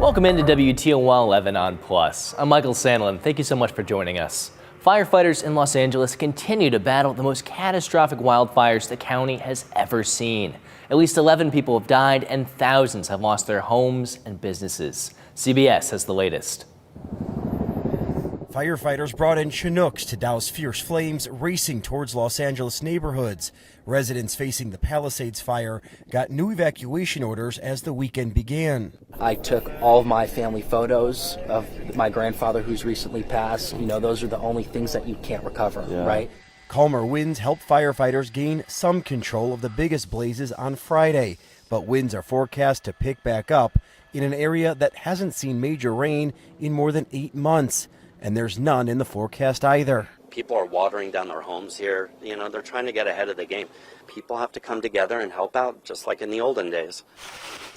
Welcome into WTOL 11 on Plus. I'm Michael Sandlin. Thank you so much for joining us. Firefighters in Los Angeles continue to battle the most catastrophic wildfires the county has ever seen. At least 11 people have died and thousands have lost their homes and businesses. CBS has the latest. Firefighters brought in Chinooks to douse fierce flames racing towards Los Angeles neighborhoods. Residents facing the Palisades fire got new evacuation orders as the weekend began. I took all of my family photos of my grandfather who's recently passed. You know, those are the only things that you can't recover, right? Calmer winds helped firefighters gain some control of the biggest blazes on Friday, but winds are forecast to pick back up in an area that hasn't seen major rain in more than 8 months. And there's none in the forecast either. People are watering down their homes here. You know, they're trying to get ahead of the game. People have to come together and help out, just like in the olden days.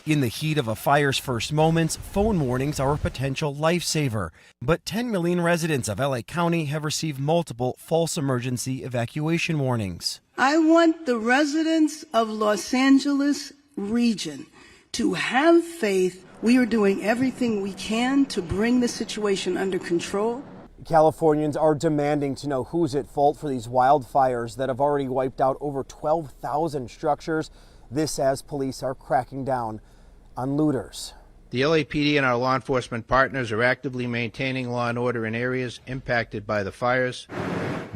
In the heat of a fire's first moments, phone warnings are a potential lifesaver. But 10 million residents of LA County have received multiple false emergency evacuation warnings. I want the residents of Los Angeles region to have faith. We are doing everything we can to bring the situation under control. Californians are demanding to know who's at fault for these wildfires that have already wiped out over 12,000 structures. This as police are cracking down on looters. The LAPD and our law enforcement partners are actively maintaining law and order in areas impacted by the fires.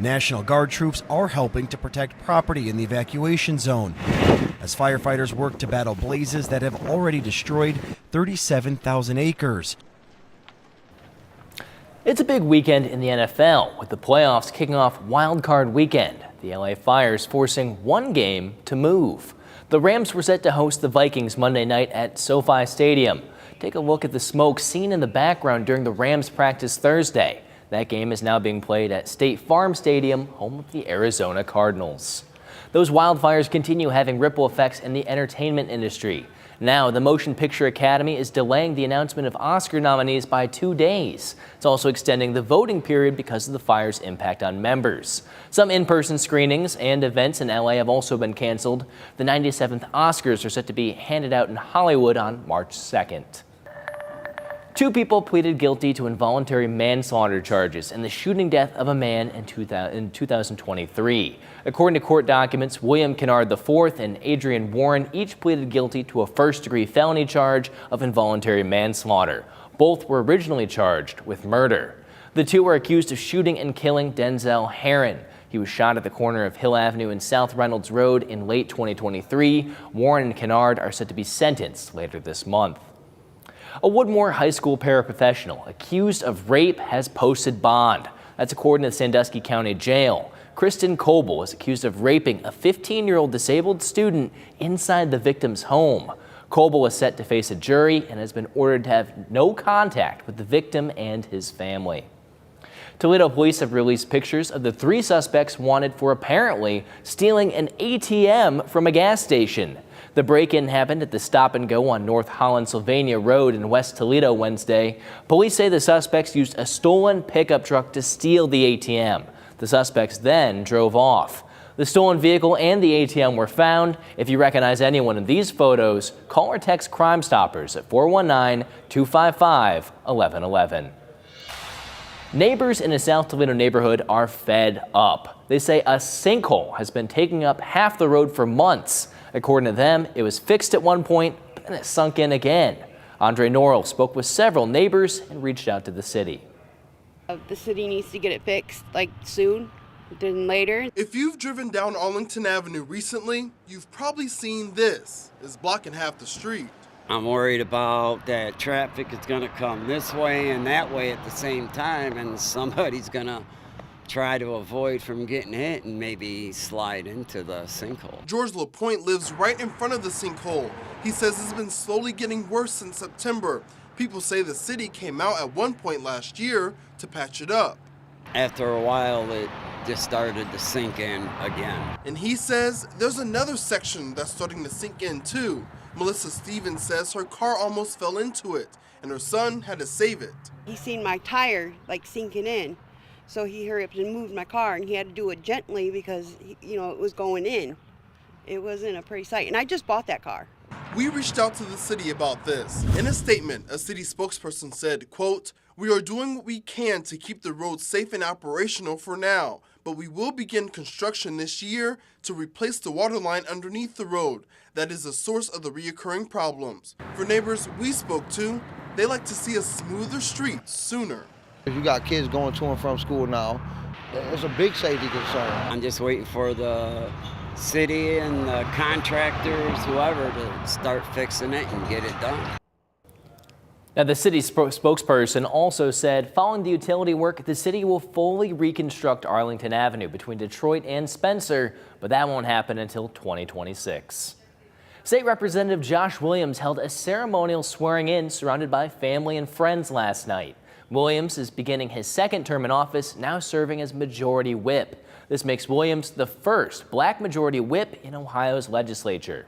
National Guard troops are helping to protect property in the evacuation zone as firefighters work to battle blazes that have already destroyed 37,000 acres. It's a big weekend in the NFL with the playoffs kicking off Wildcard Weekend. The LA Fires forcing one game to move. The Rams were set to host the Vikings Monday night at SoFi Stadium. Take a look at the smoke seen in the background during the Rams practice Thursday. That game is now being played at State Farm Stadium, home of the Arizona Cardinals. Those wildfires continue having ripple effects in the entertainment industry. Now, the Motion Picture Academy is delaying the announcement of Oscar nominees by 2 days. It's also extending the voting period because of the fire's impact on members. Some in-person screenings and events in LA have also been canceled. The 97th Oscars are set to be handed out in Hollywood on March 2nd. 2 people pleaded guilty to involuntary manslaughter charges in the shooting death of a man in 2023. According to court documents, William Kennard IV and Adrian Warren each pleaded guilty to a first-degree felony charge of involuntary manslaughter. Both were originally charged with murder. The 2 were accused of shooting and killing Denzel Herron. He was shot at the corner of Hill Avenue and South Reynolds Road in late 2023. Warren and Kennard are set to be sentenced later this month. A Woodmore High School paraprofessional accused of rape has posted bond. That's according to the Sandusky County Jail. Kristen Coble is accused of raping a 15-year-old disabled student inside the victim's home. Coble is set to face a jury and has been ordered to have no contact with the victim and his family. Toledo police have released pictures of the 3 suspects wanted for apparently stealing an ATM from a gas station. The break-in happened at the Stop and Go on North Holland Sylvania Road in West Toledo Wednesday. Police say the suspects used a stolen pickup truck to steal the ATM. The suspects then drove off. The stolen vehicle and the ATM were found. If you recognize anyone in these photos, call or text Crime Stoppers at 419-255-1111. Neighbors in a South Toledo neighborhood are fed up. They say a sinkhole has been taking up half the road for months. According to them, it was fixed at one point, but then it sunk in again. Andre Norrell spoke with several neighbors and reached out to the city. The city needs to get it fixed, like soon, then later. If you've driven down Arlington Avenue recently, you've probably seen this. It's blocking half the street. I'm worried about that traffic is going to come this way and that way at the same time, and somebody's going to try to avoid from getting hit and maybe slide into the sinkhole. George LaPointe lives right in front of the sinkhole. He says it's been slowly getting worse since September. People say the city came out at one point last year to patch it up. After a while, it just started to sink in again. And he says there's another section that's starting to sink in too. Melissa Stevens says her car almost fell into it and her son had to save it. He seen my tire like sinking in. So he hurried up and moved my car, and he had to do it gently because, it was going in. It wasn't a pretty sight. And I just bought that car. We reached out to the city about this. In a statement, a city spokesperson said, quote, "We are doing what we can to keep the road safe and operational for now, but we will begin construction this year to replace the water line underneath the road. That is the source of the reoccurring problems." For neighbors we spoke to, they like to see a smoother street sooner. You got kids going to and from school now. It's a big safety concern. I'm just waiting for the city and the contractors, whoever, to start fixing it and get it done. Now, the city's spokesperson also said following the utility work, the city will fully reconstruct Arlington Avenue between Detroit and Spencer, but that won't happen until 2026. State Representative Josh Williams held a ceremonial swearing-in surrounded by family and friends last night. Williams is beginning his second term in office, now serving as Majority Whip. This makes Williams the first black Majority Whip in Ohio's legislature.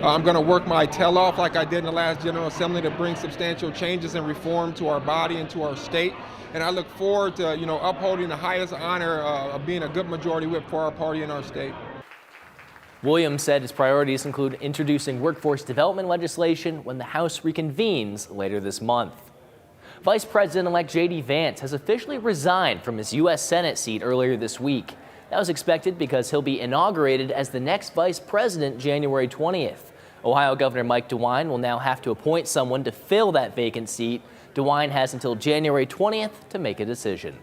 I'm going to work my tail off like I did in the last General Assembly to bring substantial changes and reform to our body and to our state. And I look forward to, upholding the highest honor of being a good Majority Whip for our party and our state. Williams said his priorities include introducing workforce development legislation when the House reconvenes later this month. Vice President-elect J.D. Vance has officially resigned from his U.S. Senate seat earlier this week. That was expected because he'll be inaugurated as the next vice president January 20th. Ohio Governor Mike DeWine will now have to appoint someone to fill that vacant seat. DeWine has until January 20th to make a decision.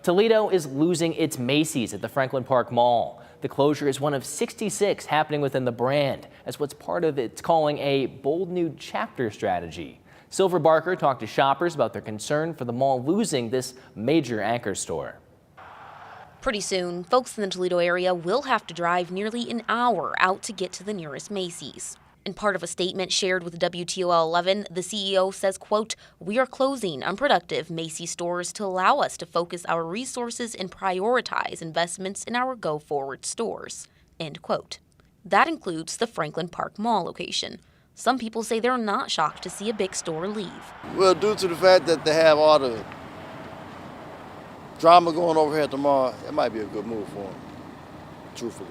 Toledo is losing its Macys at the Franklin Park Mall. The closure is one of 66 happening within the brand, as what's part of its calling a bold new chapter strategy. Silver Barker talked to shoppers about their concern for the mall losing this major anchor store. Pretty soon, folks in the Toledo area will have to drive nearly an hour out to get to the nearest Macys. In part of a statement shared with WTOL 11, the CEO says, quote, "We are closing unproductive Macy's stores to allow us to focus our resources and prioritize investments in our go-forward stores," end quote. That includes the Franklin Park Mall location. Some people say they're not shocked to see a big store leave. Well, due to the fact that they have all the drama going over here at the mall, it might be a good move for them, truthfully.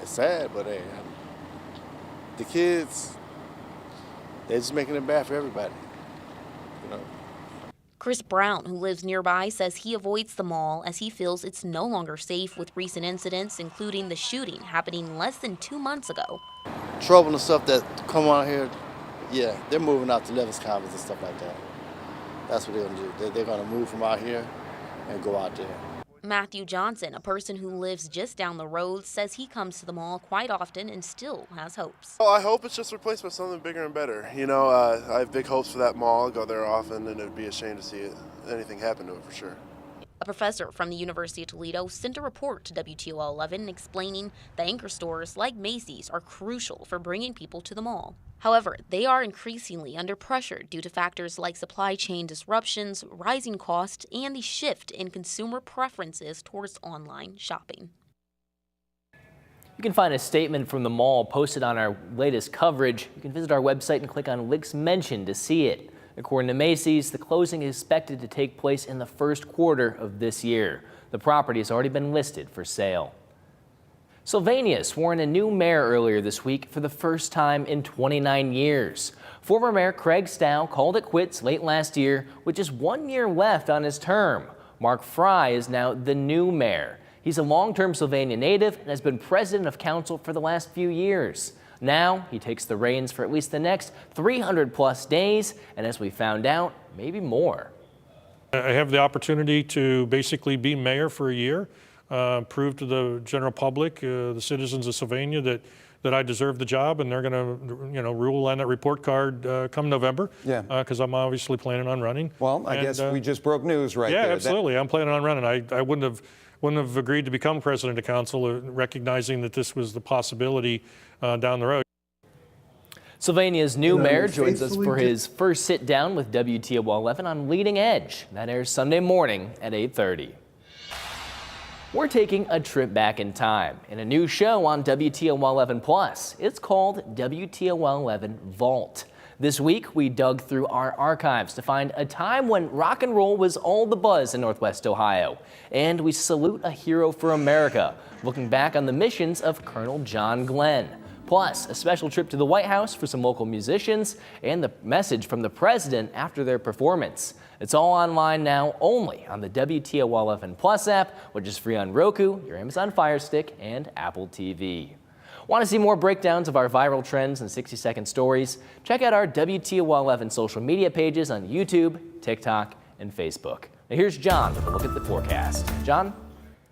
It's sad, but hey, the kids, they're just making it bad for everybody, Chris Brown, who lives nearby, says he avoids the mall as he feels it's no longer safe with recent incidents, including the shooting happening less than 2 months ago. Trouble and stuff that come out here, yeah, they're moving out to Levis Commons and stuff like that. That's what they're going to do. They're going to move from out here and go out there. Matthew Johnson, a person who lives just down the road, says he comes to the mall quite often and still has hopes. Well, I hope it's just replaced by something bigger and better. I have big hopes for that mall. I go there often, and it would be a shame to see anything happen to it for sure. A professor from the University of Toledo sent a report to WTOL 11 explaining that anchor stores like Macys are crucial for bringing people to the mall. However, they are increasingly under pressure due to factors like supply chain disruptions, rising costs, and the shift in consumer preferences towards online shopping. You can find a statement from the mall posted on our latest coverage. You can visit our website and click on links mentioned to see it. According to Macys, the closing is expected to take place in the first quarter of this year. The property has already been listed for sale. Sylvania swore in a new mayor earlier this week for the first time in 29 years. Former Mayor Craig Stow called it quits late last year with just 1 year left on his term. Mark Fry is now the new mayor. He's a long-term Sylvania native and has been president of council for the last few years. Now he takes the reins for at least the next 300-plus days, and as we found out, maybe more. I have the opportunity to basically be mayor for a year, prove to the general public, the citizens of Sylvania, that I deserve the job, and they're going to, rule on that report card come November. Yeah. Because I'm obviously planning on running. Well, I guess we just broke news right there. Yeah, absolutely. I'm planning on running. I wouldn't have agreed to become president of council, recognizing that this was the possibility down the road. Sylvania's new mayor joins us for his first sit down with WTOL 11 on Leading Edge. That airs Sunday morning at 8:30. We're taking a trip back in time in a new show on WTOL 11 Plus. It's called WTOL 11 Vault. This week, we dug through our archives to find a time when rock and roll was all the buzz in Northwest Ohio. And we salute a hero for America, looking back on the missions of Colonel John Glenn. Plus, a special trip to the White House for some local musicians and the message from the president after their performance. It's all online now, only on the WTOL 11 Plus app, which is free on Roku, your Amazon Fire Stick, and Apple TV. Want to see more breakdowns of our viral trends and 60-second stories? Check out our WTOL 11 social media pages on YouTube, TikTok, and Facebook. Now here's John with a look at the forecast. John?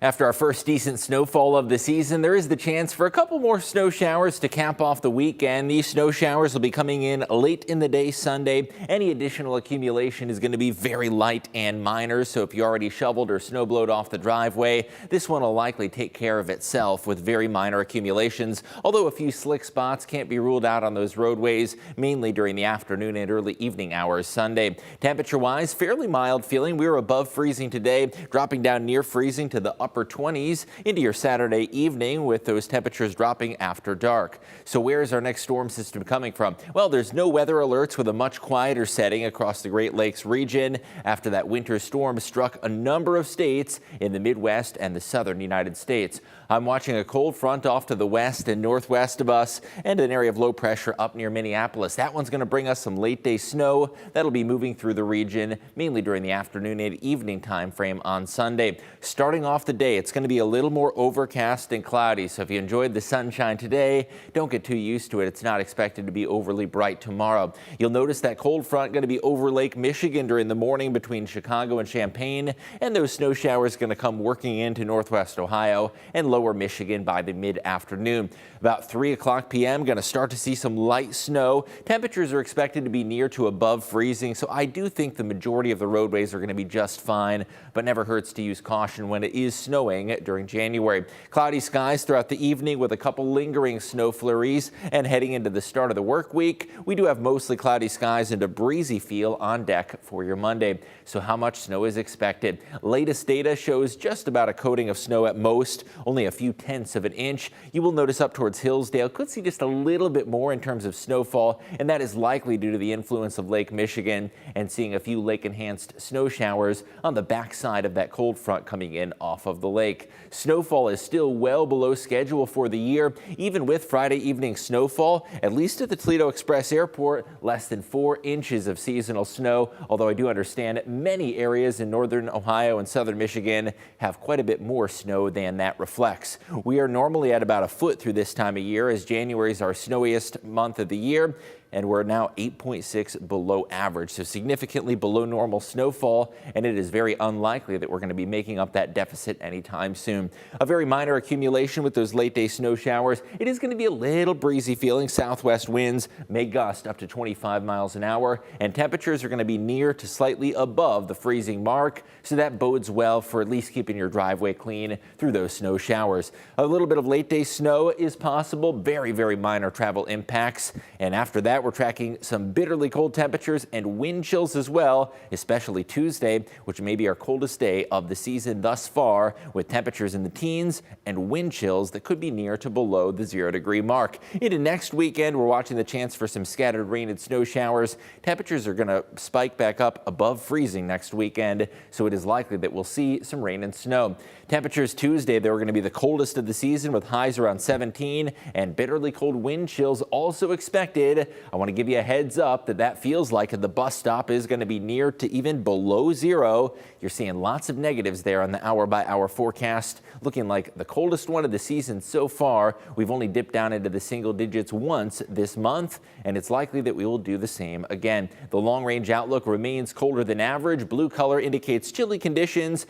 After our first decent snowfall of the season, there is the chance for a couple more snow showers to cap off the weekend. These snow showers will be coming in late in the day Sunday. Any additional accumulation is going to be very light and minor, so if you already shoveled or snowblowed off the driveway, this one will likely take care of itself with very minor accumulations, although a few slick spots can't be ruled out on those roadways, mainly during the afternoon and early evening hours Sunday. Temperature-wise, fairly mild feeling. We were above freezing today, dropping down near freezing to the upper 20s into your Saturday evening, with those temperatures dropping after dark. So where is our next storm system coming from? Well, there's no weather alerts, with a much quieter setting across the Great Lakes region after that winter storm struck a number of states in the Midwest and the southern United States. I'm watching a cold front off to the west and northwest of us and an area of low pressure up near Minneapolis. That one's going to bring us some late day snow that'll be moving through the region mainly during the afternoon and evening time frame on Sunday. Starting off the day, it's going to be a little more overcast and cloudy, so if you enjoyed the sunshine today, don't get too used to it. It's not expected to be overly bright tomorrow. You'll notice that cold front going to be over Lake Michigan during the morning between Chicago and Champaign, and those snow showers going to come working into northwest Ohio and lower Michigan by the mid-afternoon. About 3 o'clock p.m. going to start to see some light snow. Temperatures are expected to be near to above freezing, so I do think the majority of the roadways are going to be just fine, but never hurts to use caution when it is snowing during January. Cloudy skies throughout the evening with a couple lingering snow flurries, and heading into the start of the work week, we do have mostly cloudy skies and a breezy feel on deck for your Monday. So how much snow is expected? Latest data shows just about a coating of snow at most, only a few tenths of an inch. You will notice up towards Hillsdale could see just a little bit more in terms of snowfall, and that is likely due to the influence of Lake Michigan and seeing a few lake-enhanced snow showers on the backside of that cold front coming in off of the lake. Snowfall is still well below schedule for the year, even with Friday evening snowfall, at least at the Toledo Express Airport, less than 4 inches of seasonal snow, although I do understand many areas in northern Ohio and southern Michigan have quite a bit more snow than that reflects. We are normally at about a foot through this time of year, as January is our snowiest month of the year, and we're now 8.6 below average, so significantly below normal snowfall, and it is very unlikely that we're going to be making up that deficit anytime soon. A very minor accumulation with those late day snow showers. It is going to be a little breezy feeling. Southwest winds may gust up to 25 miles an hour, and temperatures are going to be near to slightly above the freezing mark, so that bodes well for at least keeping your driveway clean through those snow showers. A little bit of late day snow is possible, very, very minor travel impacts, and after that, we're tracking some bitterly cold temperatures and wind chills as well, especially Tuesday, which may be our coldest day of the season thus far, with temperatures in the teens and wind chills that could be near to below the 0-degree mark. Into next weekend, we're watching the chance for some scattered rain and snow showers. Temperatures are going to spike back up above freezing next weekend, so it is likely that we'll see some rain and snow. Temperatures Tuesday, they're going to be the coldest of the season, with highs around 17 and bitterly cold wind chills also expected. I want to give you a heads up that feels like the bus stop is going to be near to even below 0. You're seeing lots of negatives there on the hour-by-hour forecast, looking like the coldest one of the season so far. We've only dipped down into the single digits once this month, and it's likely that we will do the same again. The long-range outlook remains colder than average. Blue color indicates chilly conditions.